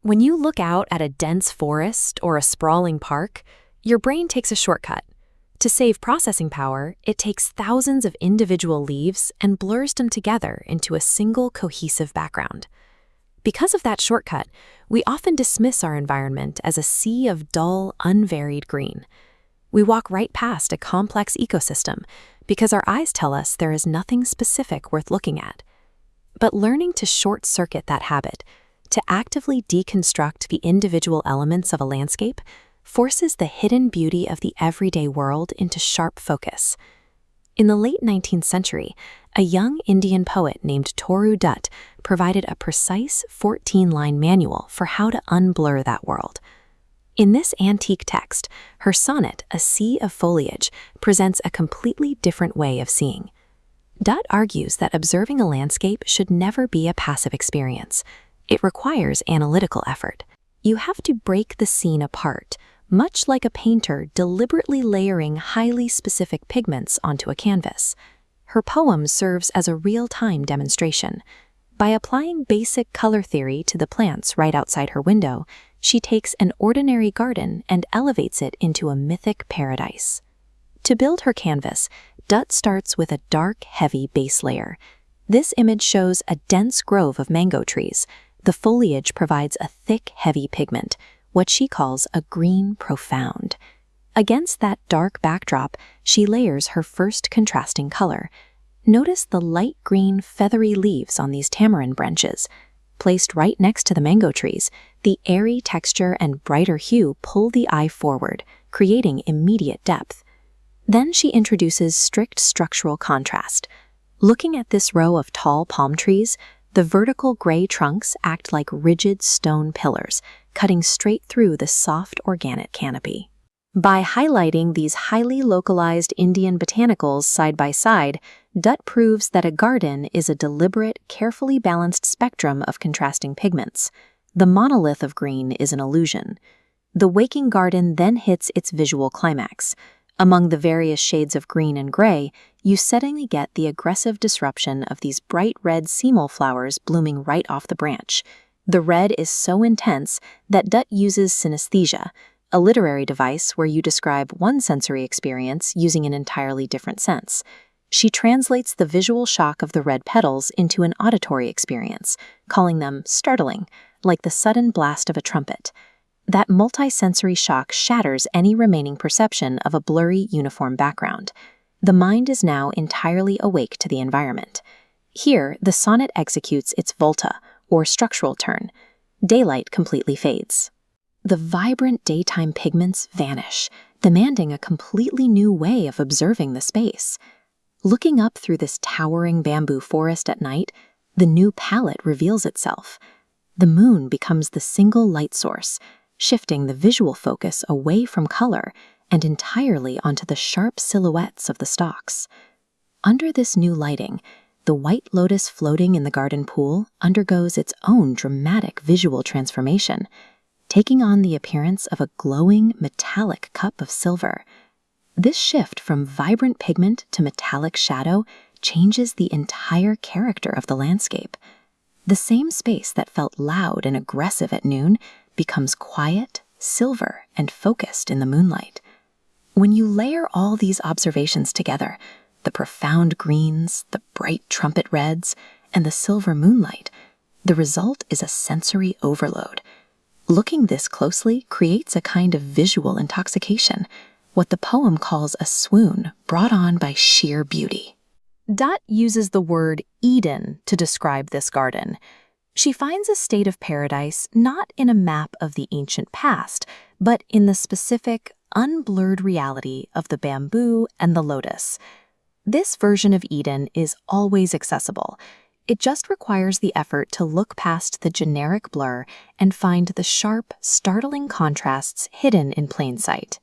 When you look out at a dense forest or a sprawling park, your brain takes a shortcut. To save processing power, it takes thousands of individual leaves and blurs them together into a single cohesive background. Because of that shortcut, we often dismiss our environment as a sea of dull, unvaried green. We walk right past a complex ecosystem because our eyes tell us there is nothing specific worth looking at. But learning to short-circuit that habit, to actively deconstruct the individual elements of a landscape, forces the hidden beauty of the everyday world into sharp focus. In the late 19th century, a young Indian poet named Toru Dutt provided a precise 14-line manual for how to unblur that world. In this antique text, her sonnet, A Sea of Foliage, presents a completely different way of seeing. Dutt argues that observing a landscape should never be a passive experience. It requires analytical effort. You have to break the scene apart, much like a painter deliberately layering highly specific pigments onto a canvas. Her poem serves as a real-time demonstration. By applying basic color theory to the plants right outside her window, she takes an ordinary garden and elevates it into a mythic paradise. To build her canvas, Dutt starts with a dark, heavy base layer. This image shows a dense grove of mango trees. The foliage provides a thick, heavy pigment, what she calls a green profound. Against that dark backdrop, she layers her first contrasting color. Notice the light green, feathery leaves on these tamarind branches. Placed right next to the mango trees, the airy texture and brighter hue pull the eye forward, creating immediate depth. Then she introduces strict structural contrast. Looking at this row of tall palm trees, the vertical gray trunks act like rigid stone pillars, cutting straight through the soft organic canopy. By highlighting these highly localized Indian botanicals side by side, Dutt proves that a garden is a deliberate, carefully balanced spectrum of contrasting pigments. The monolith of green is an illusion. The waking garden then hits its visual climax. Among the various shades of green and gray, you suddenly get the aggressive disruption of these bright red seamole flowers blooming right off the branch. The red is so intense that Dutt uses synesthesia, a literary device where you describe one sensory experience using an entirely different sense. She translates the visual shock of the red petals into an auditory experience, calling them startling, like the sudden blast of a trumpet. That multisensory shock shatters any remaining perception of a blurry, uniform background. The mind is now entirely awake to the environment. Here, the sonnet executes its volta, or structural turn. Daylight completely fades. The vibrant daytime pigments vanish, demanding a completely new way of observing the space. Looking up through this towering bamboo forest at night, the new palette reveals itself. The moon becomes the single light source, shifting the visual focus away from color and entirely onto the sharp silhouettes of the stalks. Under this new lighting, the white lotus floating in the garden pool undergoes its own dramatic visual transformation, taking on the appearance of a glowing, metallic cup of silver. This shift from vibrant pigment to metallic shadow changes the entire character of the landscape. The same space that felt loud and aggressive at noon becomes quiet, silver, and focused in the moonlight. When you layer all these observations together, the profound greens, the bright trumpet reds, and the silver moonlight, the result is a sensory overload. Looking this closely creates a kind of visual intoxication, what the poem calls a swoon brought on by sheer beauty. Dutt uses the word Eden to describe this garden. She finds a state of paradise not in a map of the ancient past, but in the specific, unblurred reality of the bamboo and the lotus. This version of Eden is always accessible. It just requires the effort to look past the generic blur and find the sharp, startling contrasts hidden in plain sight.